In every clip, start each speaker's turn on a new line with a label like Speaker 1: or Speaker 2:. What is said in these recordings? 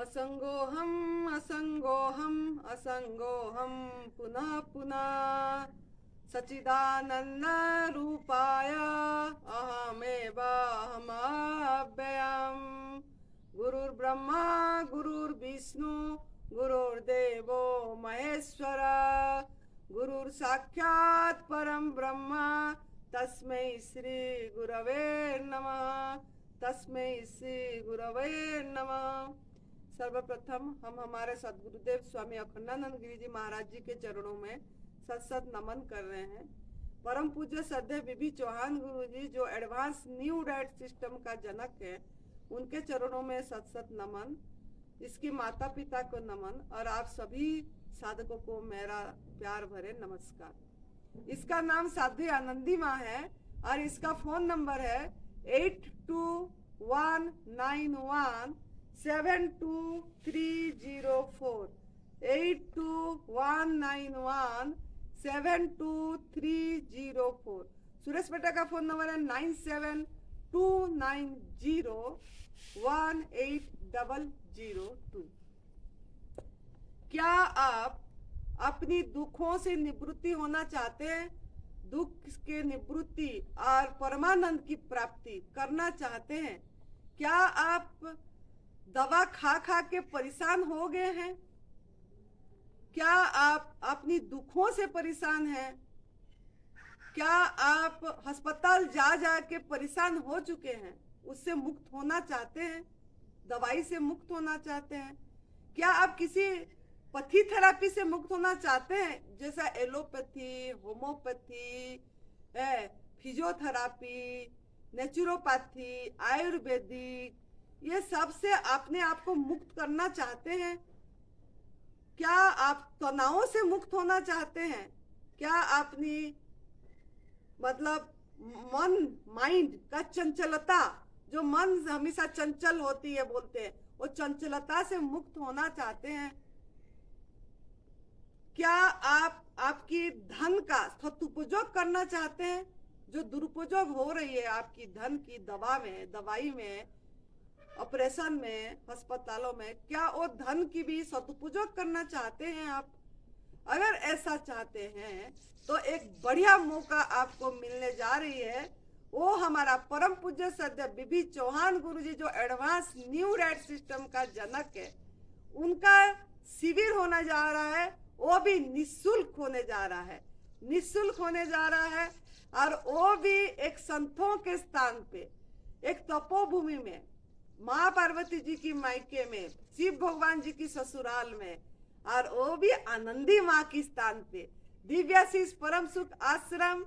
Speaker 1: असंगोहम असंगोहम असंगोहम पुनः पुनः सच्चिदानंद रूपाय अहमेव अहमव्ययम्। गुरुर्ब्रह्मा गुरुर्विष्णु गुरुर्देवो महेश्वर गुरुर्साक्षात् परम ब्रह्म तस्मै श्री गुरवे नमः। तस्मै श्री गुरवे नमः। सर्वप्रथम हम हमारे सदगुरुदेव स्वामी अखंडानंद गिरी जी महाराज जी के चरणों में सत नमन कर रहे हैं। परम पूज्य श्रद्धेय बीबी चौहान गुरु जी जो एडवांस न्यू डाइट सिस्टम का जनक है, उनके चरणों में सत नमन। इसके माता पिता को नमन और आप सभी साधकों को मेरा प्यार भरे नमस्कार। इसका नाम साध्वी आनंदी माँ है और इसका फोन नंबर है 8219172304 8219172304। सुरेश बेटा का फोन नंबर है 9729018002। क्या आप अपनी दुखों से निवृत्ति होना चाहते हैं? दुख के निवृत्ति और परमानंद की प्राप्ति करना चाहते हैं? क्या आप दवा खा खा के परेशान हो गए हैं? क्या आप अपनी दुखों से परेशान हैं? क्या आप अस्पताल जा जा के परेशान हो चुके हैं? उससे मुक्त होना चाहते हैं? दवाई से मुक्त होना चाहते हैं? क्या आप किसी पथी थेरापी से मुक्त होना चाहते हैं, जैसा allopathy, homeopathy, physiotherapy, naturopathy, Ayurvedic, ये सब से अपने आप को मुक्त करना चाहते हैं? क्या आप तनावों से मुक्त होना चाहते हैं? क्या अपनी माइंड का चंचलता, जो मन हमेशा चंचल होती है बोलते हैं, वो चंचलता से मुक्त होना चाहते हैं? क्या आप आपकी धन का सदुपयोग करना चाहते हैं? जो दुरुपयोग हो रही है आपकी धन की दवाई में, ऑपरेशन में, अस्पतालों में, क्या वो धन की भी सदुपयोग करना चाहते हैं आप? अगर ऐसा चाहते हैं तो एक बढ़िया मौका आपको मिलने जा रही है। वो हमारा परम पूज्य श्रद्धेय बीबी चौहान गुरु जी जो एडवांस न्यू डाइट सिस्टम का जनक है, उनका शिविर होने जा रहा है। वो भी निःशुल्क होने जा रहा है, निःशुल्क होने जा रहा है। और वो भी एक संतों के स्थान पे, एक तपोभूमि में, माँ पार्वती जी की मायके में, शिव भगवान जी की ससुराल में, और वो भी आनंदी माँ की स्थान पे, दिव्याशीष परम सुख आश्रम,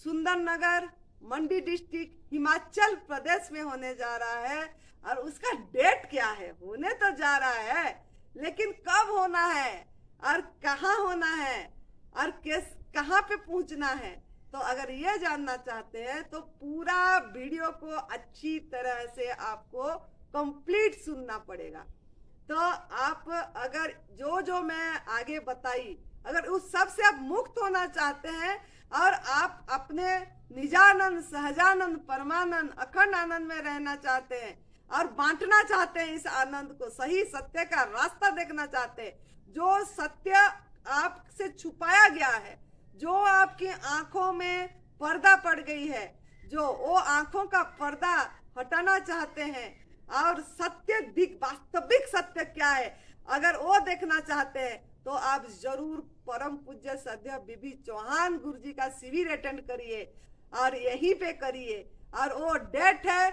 Speaker 1: सुंदर नगर, मंडी डिस्ट्रिक्ट, हिमाचल प्रदेश में होने जा रहा है। और उसका डेट क्या है? होने तो जा रहा है, लेकिन कब होना है और कहाँ होना है और कहाँ पे पहुंचना है? तो अगर ये जानना चाहते हैं तो पूरा वीडियो को अच्छी तरह से आपको कंप्लीट सुनना पड़ेगा। तो आप अगर जो मैं आगे बताई, अगर उस सब से आप मुक्त होना चाहते हैं और आप अपने निजानंद, सहजानंद, परमानंद, अखंड आनंद में रहना चाहते हैं और बांटना चाहते हैं इस आनंद को, सही सत्य का रास्ता देखना चाहते हैं, जो सत्य आपसे छुपाया गया है, जो आपकी आंखों में पर्दा पड़ गई है, जो वो आंखों का पर्दा हटाना चाहते हैं और सत्य वास्तविक सत्य क्या है, अगर वो देखना चाहते हैं तो आप जरूर परम पूज्य श्रद्धेय बीबी चौहान गुरु जी का शिविर अटेंड करिए और यहीं पे करिए। और वो डेट है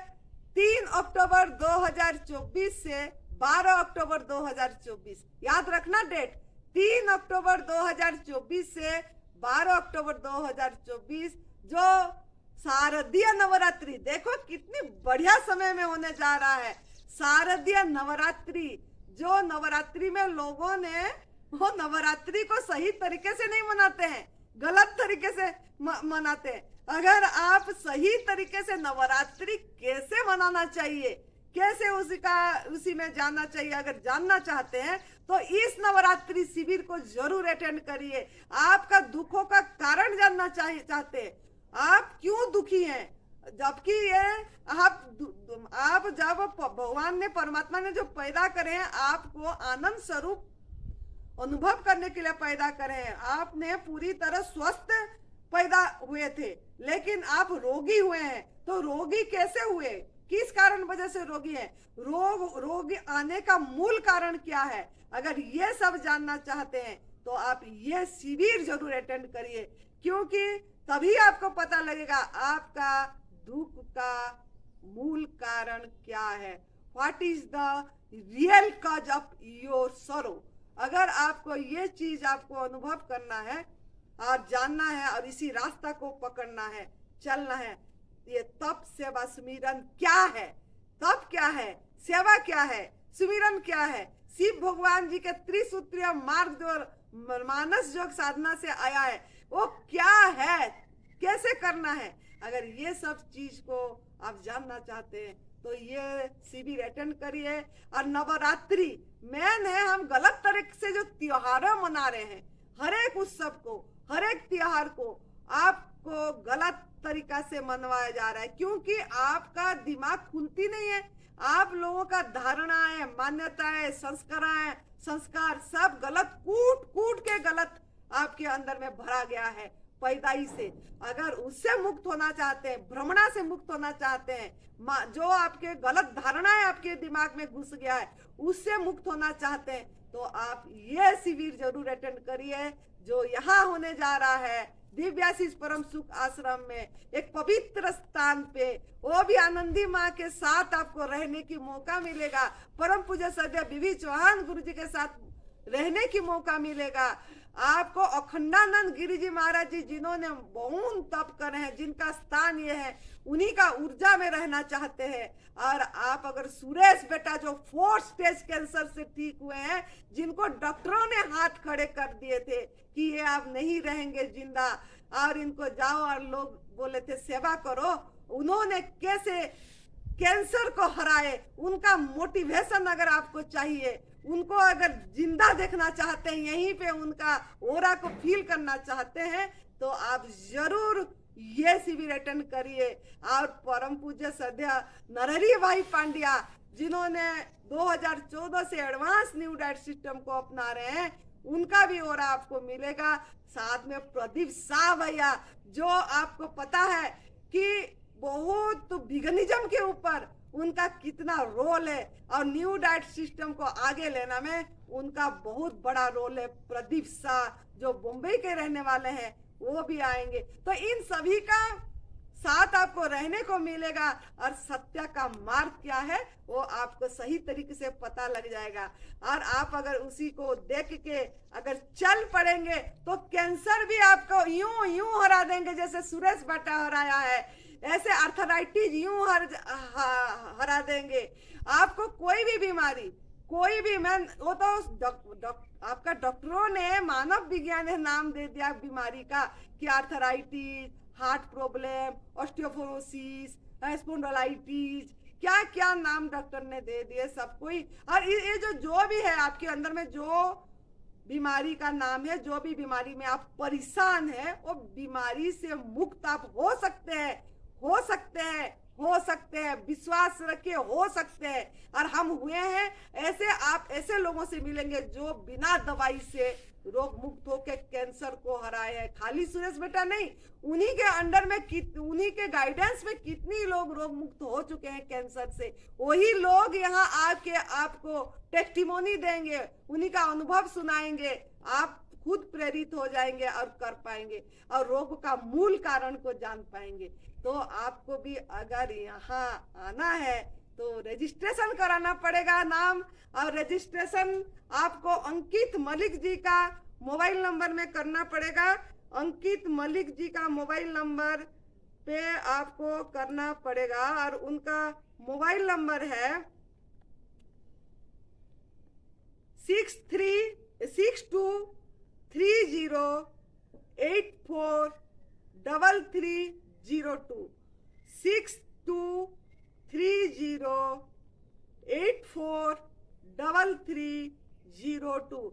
Speaker 1: 3 अक्टूबर 2024 से 12 अक्टूबर 2024। याद रखना डेट, 3 अक्टूबर 2024 से 12 अक्टूबर 2024, जो शारदीय नवरात्रि, देखो कितनी बढ़िया समय में होने जा रहा है। शारदीय नवरात्रि, जो नवरात्रि में लोगों ने वो नवरात्रि को सही तरीके से नहीं मनाते हैं, गलत तरीके से मनाते हैं। अगर आप सही तरीके से नवरात्रि कैसे मनाना चाहिए, कैसे उसी में जानना चाहिए, अगर जानना चाहते हैं तो इस नवरात्रि शिविर को जरूर अटेंड करिए। आपका दुखों का कारण जानना चाहते हैं, आप क्यों दुखी हैं, जबकि ये आप जब भगवान ने परमात्मा ने जो पैदा करे हैं आपको आनंद स्वरूप अनुभव करने के लिए पैदा करे हैं। आपने पूरी तरह स्वस्थ पैदा हुए थे, लेकिन आप रोगी हुए हैं। तो रोगी कैसे हुए, किस कारण वजह से रोगी है, रोग आने का मूल कारण क्या है? अगर ये सब जानना चाहते हैं तो आप ये शिविर जरूर अटेंड करिए, क्योंकि तभी आपको पता लगेगा आपका दुख का मूल कारण क्या है। What is the real cause of your सरो। अगर आपको ये चीज आपको अनुभव करना है और जानना है और इसी रास्ता को पकड़ना है, चलना है, ये तप सेवा सुमिरन क्या है, तप क्या है, सेवा क्या है, सुमिरन क्या है, शिव भगवान जी के त्रिसूत्रीय मार्ग जो मानस योग साधना से आया है वो क्या है, कैसे करना है। अगर ये सब चीज को आप जानना चाहते हैं तो ये शिविर अटेंड करिए। और नवरात्रि मेन है, हम गलत तरीके से जो त्योहारों मना रहे हैं, हर एक उत्सव को, हर एक त्योहार को आपको गलत तरीका से मनवाया जा रहा है, क्योंकि आपका दिमाग खुलती नहीं है। आप लोगों का धारणा है, मान्यता है, संस्कार सब गलत, कूट कूट के गलत आपके अंदर में भरा गया है पैदाई से। अगर उससे मुक्त होना चाहते हैं, भ्रमणा से मुक्त होना चाहते हैं, जो आपके गलत धारणा है आपके दिमाग में घुस गया है, उससे मुक्त होना चाहते हैं तो आप ये शिविर जरूर अटेंड करिए जो यहाँ होने जा रहा है दिव्याशीष परम सुख आश्रम में, एक पवित्र स्थान पे, वो भी आनंदी माँ के साथ आपको रहने की मौका मिलेगा। परम पूज्य सदैव बीवी चौहान गुरु जी के साथ रहने की मौका मिलेगा आपको। अखंडानंद गिरी जी महाराज जी जिन्होंने बहुत तप करे हैं, जिनका स्थान ये है, उन्हीं का ऊर्जा में रहना चाहते हैं। और आप अगर सुरेश बेटा जो 4th स्टेज कैंसर से ठीक हुए हैं, जिनको डॉक्टरों ने हाथ खड़े कर दिए थे कि ये आप नहीं रहेंगे जिंदा और इनको जाओ, और लोग बोले थे सेवा करो, उन्होंने कैसे कैंसर को हराए, उनका मोटिवेशन अगर आपको चाहिए, उनको अगर जिंदा देखना चाहते हैं, यहीं पे उनका ओरा को फील करना चाहते हैं तो आप जरूर ये शिविर अटेंड करिए। और परम पूज्य सद्या नरहरि भाई पांड्या जिन्होंने 2014 से एडवांस न्यू डाइट सिस्टम को अपना रहे हैं, उनका भी ओरा आपको मिलेगा। साथ में प्रदीप शाह भैया जो आपको पता है कि बहुत विगनिज्म के ऊपर उनका कितना रोल है और न्यू डाइट सिस्टम को आगे लेना में उनका बहुत बड़ा रोल है। प्रदीप शाह जो बॉम्बे के रहने वाले हैं वो भी आएंगे। तो इन सभी का साथ आपको रहने को मिलेगा और सत्य का मार्ग क्या है वो आपको सही तरीके से पता लग जाएगा। और आप अगर उसी को देख के अगर चल पड़ेंगे तो कैंसर भी आपको यूं यूं हरा देंगे जैसे सुरेश बेटा हराया है, ऐसे आर्थराइटिस यूं हरा देंगे। आपको कोई भी बीमारी, कोई भी, मैं वो तो आपका डॉक्टरों ने, मानव विज्ञान ने नाम दे दिया बीमारी का कि arthritis, heart problem, osteoporosis, spondylitis, क्या क्या नाम डॉक्टर ने दे दिए सब कोई। और ये जो भी है आपके अंदर में, जो बीमारी का नाम है, जो भी बीमारी में आप परेशान है, वो बीमारी से मुक्त आप हो सकते हैं, हो सकते हैं, हो सकते हैं। विश्वास रखिए, हो सकते हैं। और हम हुए हैं ऐसे, आप ऐसे लोगों से मिलेंगे जो बिना दवाई से रोग मुक्त होकर कैंसर को हराए हैं। खाली सुरेश बेटा नहीं, उन्हीं के अंडर में, उन्हीं के गाइडेंस में कितनी लोग रोग मुक्त हो चुके हैं कैंसर से। वही लोग यहाँ आके आपको टेस्टिमोनी देंगे, उन्हीं का अनुभव सुनाएंगे, आप खुद प्रेरित हो जाएंगे और कर पाएंगे और रोग का मूल कारण को जान पाएंगे। तो आपको भी अगर यहाँ आना है तो रजिस्ट्रेशन कराना पड़ेगा नाम, और रजिस्ट्रेशन आपको अंकित मलिक जी का मोबाइल नंबर में करना पड़ेगा। अंकित मलिक जी का मोबाइल नंबर पे आपको करना पड़ेगा और उनका मोबाइल नंबर है 6230843302 6230843302।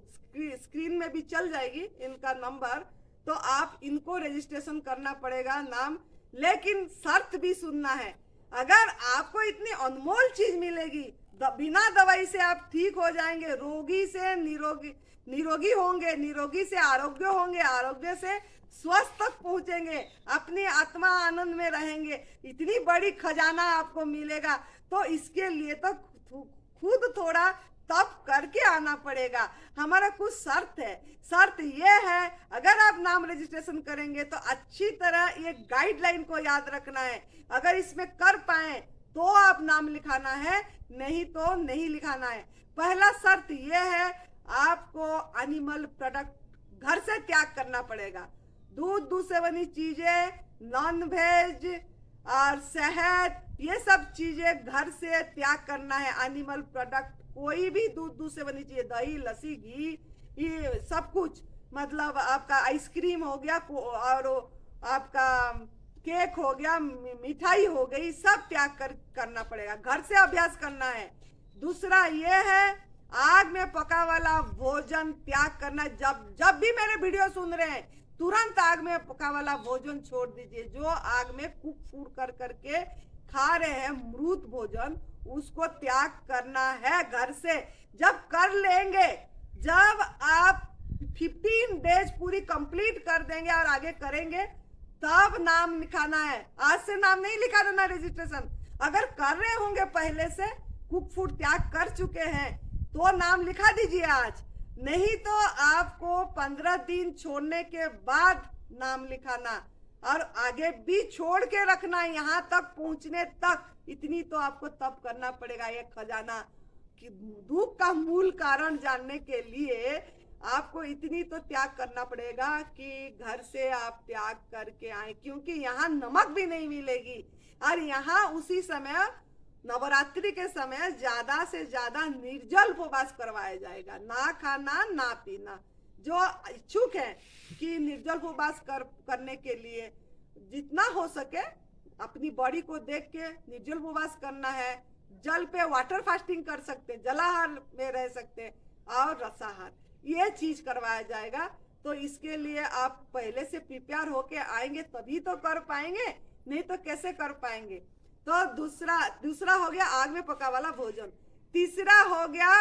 Speaker 1: स्क्रीन में भी चल जाएगी इनका नंबर, तो आप इनको रजिस्ट्रेशन करना पड़ेगा, नाम लेकिन शर्त भी सुनना है। अगर आपको इतनी अनमोल चीज मिलेगी, बिना दवाई से आप ठीक हो जाएंगे, रोगी से निरोगी होंगे, निरोगी से आरोग्य होंगे, आरोग्य से स्वस्थ तक पहुंचेंगे, अपनी आत्मा आनंद में रहेंगे, इतनी बड़ी खजाना आपको मिलेगा। तो इसके लिए तो खुद थोड़ा तप करके आना पड़ेगा। हमारा कुछ शर्त है। शर्त ये है, अगर आप नाम रजिस्ट्रेशन करेंगे तो अच्छी तरह ये गाइडलाइन को याद रखना है। अगर इसमें कर पाए तो आप नाम लिखाना है, नहीं तो नहीं लिखाना है। पहला शर्त ये है, आपको एनिमल प्रोडक्ट घर से त्याग करना पड़ेगा। दूध से बनी चीजें, नॉन वेज और शहद, ये सब चीजें घर से त्याग करना है। एनिमल प्रोडक्ट कोई भी दूध से बनी चीजें, दही, लस्सी, घी, ये सब कुछ, मतलब आपका आइसक्रीम हो गया और आपका केक हो गया, मिठाई हो गई, सब त्याग करना पड़ेगा। घर से अभ्यास करना है। दूसरा ये है, आग में पका वाला भोजन त्याग करना। जब भी मेरे वीडियो सुन रहे हैं, तुरंत आग में पका वाला भोजन छोड़ दीजिए। जो आग में कुक फूड कर करके खा रहे हैं मृत भोजन, उसको त्याग करना है घर से। जब कर लेंगे, जब आप 15 डेज पूरी कंप्लीट कर देंगे और आगे करेंगे, तब नाम लिखाना है। आज से नाम नहीं लिखा देना रजिस्ट्रेशन। अगर कर रहे होंगे पहले से, कुक फूड त्याग कर चुके हैं, तो नाम लिखा दीजिए आज। नहीं तो आपको 15 दिन छोड़ने के बाद नाम लिखाना और आगे भी छोड़ के रखना, यहाँ तक पहुंचने तक। इतनी तो आपको तप करना पड़ेगा। ये खजाना कि दुख का मूल कारण जानने के लिए आपको इतनी तो त्याग करना पड़ेगा कि घर से आप त्याग करके आए, क्योंकि यहाँ नमक भी नहीं मिलेगी। और यहाँ उसी समय, नवरात्रि के समय, ज्यादा से ज्यादा निर्जल उपवास करवाया जाएगा। ना खाना ना पीना। जो इच्छुक है कि निर्जल उपवास करने के लिए जितना हो सके अपनी बॉडी को देख के निर्जल उपवास करना है। जल पे वाटर फास्टिंग कर सकते हैं, जलाहार में रह सकते हैं, और रसाहार, ये चीज करवाया जाएगा। तो इसके लिए आप पहले से प्रिपेयर होके आएंगे तभी तो कर पाएंगे, नहीं तो कैसे कर पाएंगे। तो दूसरा हो गया आग में पका वाला भोजन। तीसरा हो गया,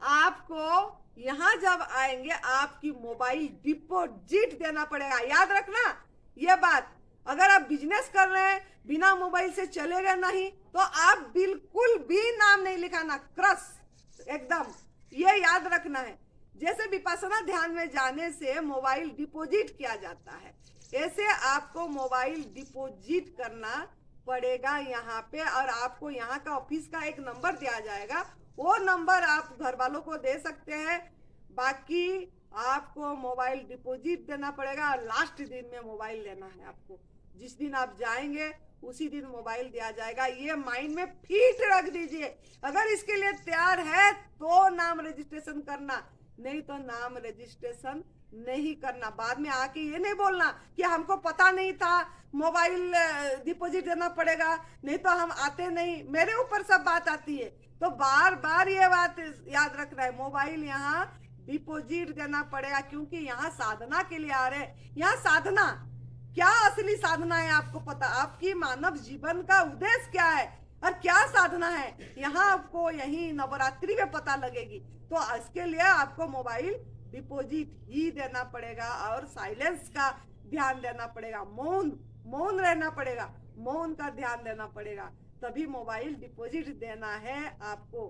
Speaker 1: आपको यहाँ जब आएंगे आपकी मोबाइल डिपोजिट देना पड़ेगा। याद रखना ये बात। अगर आप बिजनेस कर रहे हैं, बिना मोबाइल से चलेगा नहीं, तो आप बिल्कुल भी नाम नहीं लिखाना, क्रश एकदम, ये याद रखना है। जैसे विपश्यना ध्यान में जाने से मोबाइल डिपोजिट किया जाता है, ऐसे आपको मोबाइल डिपोजिट करना पड़ेगा यहाँ पे। और आपको यहाँ का ऑफिस का एक नंबर दिया जाएगा, वो नंबर आप घर वालों को दे सकते हैं। बाकी आपको मोबाइल डिपॉजिट देना पड़ेगा और लास्ट दिन में मोबाइल लेना है आपको। जिस दिन आप जाएंगे उसी दिन मोबाइल दिया जाएगा। ये माइंड में फिट रख दीजिए। अगर इसके लिए तैयार है तो नाम रजिस्ट्रेशन करना, नहीं तो नाम रजिस्ट्रेशन नहीं करना। बाद में आके ये नहीं बोलना कि हमको पता नहीं था मोबाइल डिपॉजिट देना पड़ेगा, नहीं तो हम आते नहीं। मेरे ऊपर सब बात आती है, तो बार बार ये बात याद रखना है, मोबाइल यहाँ डिपॉजिट देना पड़ेगा, क्योंकि यहाँ साधना के लिए आ रहे हैं। यहाँ साधना क्या, असली साधना है आपको पता, आपकी मानव जीवन का उद्देश्य क्या है और क्या साधना है, यहाँ आपको यही नवरात्रि में पता लगेगी। तो इसके लिए आपको मोबाइल डिपॉजिट ही देना पड़ेगा और साइलेंस का ध्यान देना पड़ेगा, मौन रहना पड़ेगा, मौन का ध्यान देना पड़ेगा, तभी मोबाइल डिपॉजिट देना है आपको।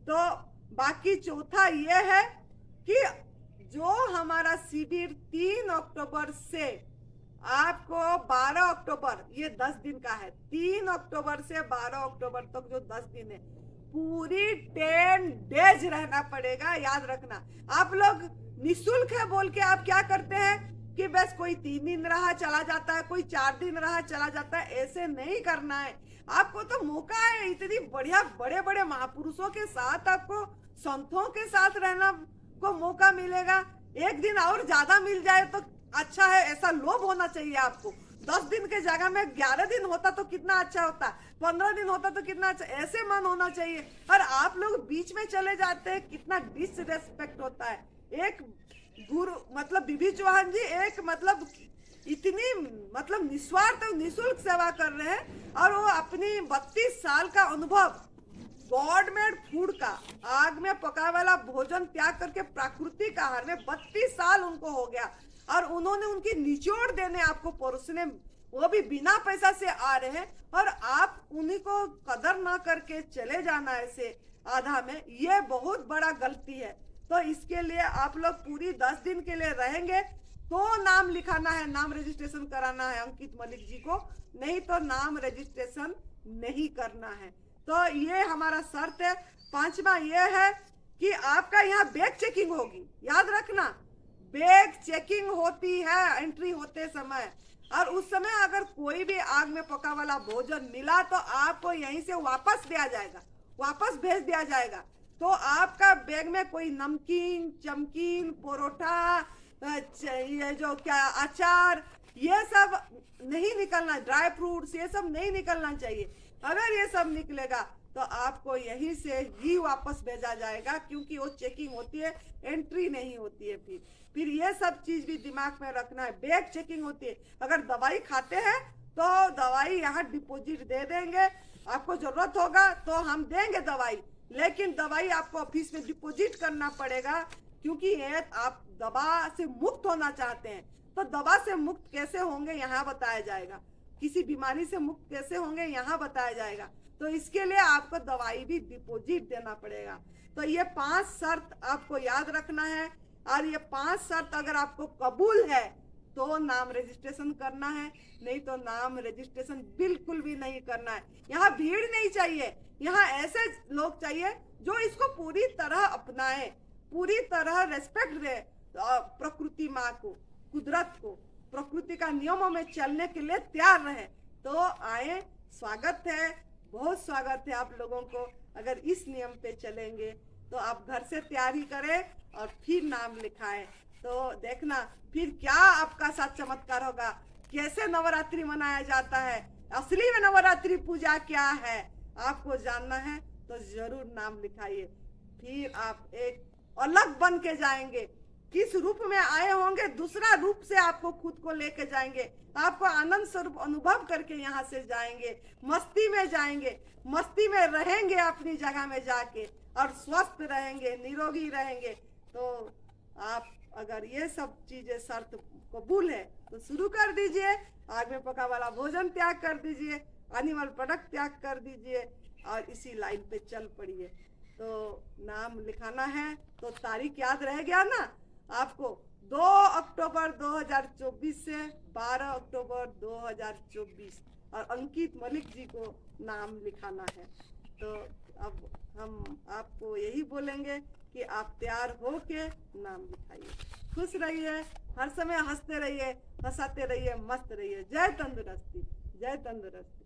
Speaker 1: तो बाकी चौथा ये है कि जो हमारा शिविर 3 अक्टूबर से आपको 12 अक्टूबर, ये 10 दिन का है, 3 अक्टूबर से 12 अक्टूबर तक जो 10 दिन है, पूरी 10 डेज रहना पड़ेगा। याद रखना, आप लोग निःशुल्क है बोल के आप क्या करते हैं कि बस कोई 3 दिन रहा चला जाता है, कोई 4 दिन रहा चला जाता है, ऐसे नहीं करना है। आपको तो मौका है, इतनी बढ़िया बड़े बड़े महापुरुषों के साथ, आपको संतों के साथ रहना को मौका मिलेगा। एक दिन और ज्यादा मिल जाए तो अच्छा है, ऐसा लोभ होना चाहिए आपको। 10 दिन के जगह में 11 दिन होता तो कितना अच्छा होता, 15 दिन होता तो कितना अच्छा, ऐसे मन होना चाहिए। और आप लोग बीच में चले जाते हैं, कितना डिसरेस्पेक्ट होता है। एक गुरु मतलब बीबी चौहान जी, एक मतलब इतनी मतलब निस्वार्थ निःशुल्क सेवा कर रहे हैं, और वो अपनी 32 साल का अनुभव गॉड मेड फूड का, आग में पका वाला भोजन त्याग करके प्राकृतिक आहार में 32 साल उनको हो गया, और उन्होंने उनकी निचोड़ देने आपको परोसने, वो भी बिना पैसा से आ रहे हैं, और आप उन्हीं को कदर ना करके चले जाना ऐसे आधा में, ये बहुत बड़ा गलती है। तो इसके लिए आप लोग पूरी 10 दिन के लिए रहेंगे तो नाम लिखाना है, नाम रजिस्ट्रेशन कराना है अंकित मलिक जी को, नहीं तो नाम रजिस्ट्रेशन नहीं करना है। तो ये हमारा शर्त है। पांचवा ये है कि आपका यहाँ बैग चेकिंग होगी, याद रखना, बैग चेकिंग होती है एंट्री होते समय, और उस समय अगर कोई भी आग में पका वाला भोजन मिला तो आपको यहीं से वापस दिया जाएगा, वापस भेज दिया जाएगा। तो आपका बैग में कोई नमकीन, चमकीन, परोठा, ये जो क्या अचार, ये सब नहीं निकलना, ड्राई फ्रूट्स ये सब नहीं निकलना चाहिए। अगर ये सब निकलेगा तो आपको यहीं से ही वापस भेजा जाएगा, क्योंकि वो चेकिंग होती है, एंट्री नहीं होती है। फिर ये सब चीज भी दिमाग में रखना है। बैग चेकिंग होती है, अगर दवाई खाते हैं तो दवाई यहाँ डिपॉजिट दे देंगे, आपको जरूरत होगा तो हम देंगे दवाई, लेकिन दवाई आपको ऑफिस में डिपॉजिट करना पड़ेगा, क्योंकि ये आप दवा से मुक्त होना चाहते हैं। तो दवा से मुक्त कैसे होंगे यहाँ बताया जाएगा, किसी बीमारी से मुक्त कैसे होंगे यहाँ बताया जाएगा। तो इसके लिए आपको दवाई भी डिपॉजिट देना पड़ेगा। तो ये 5 शर्त आपको याद रखना है, और ये 5 शर्त अगर आपको कबूल है तो नाम रजिस्ट्रेशन करना है, नहीं तो नाम रजिस्ट्रेशन बिल्कुल भी नहीं करना है। यहाँ भीड़ नहीं चाहिए, यहाँ ऐसे लोग चाहिए जो इसको पूरी तरह अपनाए, पूरी तरह रेस्पेक्ट दे प्रकृति माँ को, कुदरत को, प्रकृति का नियमों में चलने के लिए तैयार रहे। तो आए, स्वागत है, बहुत स्वागत है आप लोगों को। अगर इस नियम पे चलेंगे तो आप घर से तैयारी करें और फिर नाम लिखाएं, तो देखना फिर क्या आपका साथ चमत्कार होगा, कैसे नवरात्रि मनाया जाता है, असली में नवरात्रि पूजा क्या है, आपको जानना है तो जरूर नाम लिखाइए। फिर आप एक अलग बन के जाएंगे, किस रूप में आए होंगे दूसरा रूप से आपको खुद को लेके जाएंगे, आपको आनंद स्वरूप अनुभव करके यहाँ से जाएंगे, मस्ती में जाएंगे, मस्ती में रहेंगे अपनी जगह में जाके, और स्वस्थ रहेंगे, निरोगी रहेंगे। तो आप अगर ये सब चीजें शर्त कबूल है तो शुरू कर दीजिए, आग में पका वाला भोजन त्याग कर दीजिए, एनिमल प्रोडक्ट त्याग कर दीजिए, और इसी लाइन पे चल पड़िए। तो नाम लिखाना है तो तारीख याद रह गया ना आपको, 2 अक्टूबर 2024 से 12 अक्टूबर 2024, और अंकित मलिक जी को नाम लिखाना है। तो अब हम आपको यही बोलेंगे कि आप तैयार होके नाम लिखाइए। खुश रहिए, हर समय हंसते रहिए, हंसाते रहिए, मस्त रहिए। जय तंदुरुस्ती, जय तंदुरुस्ती।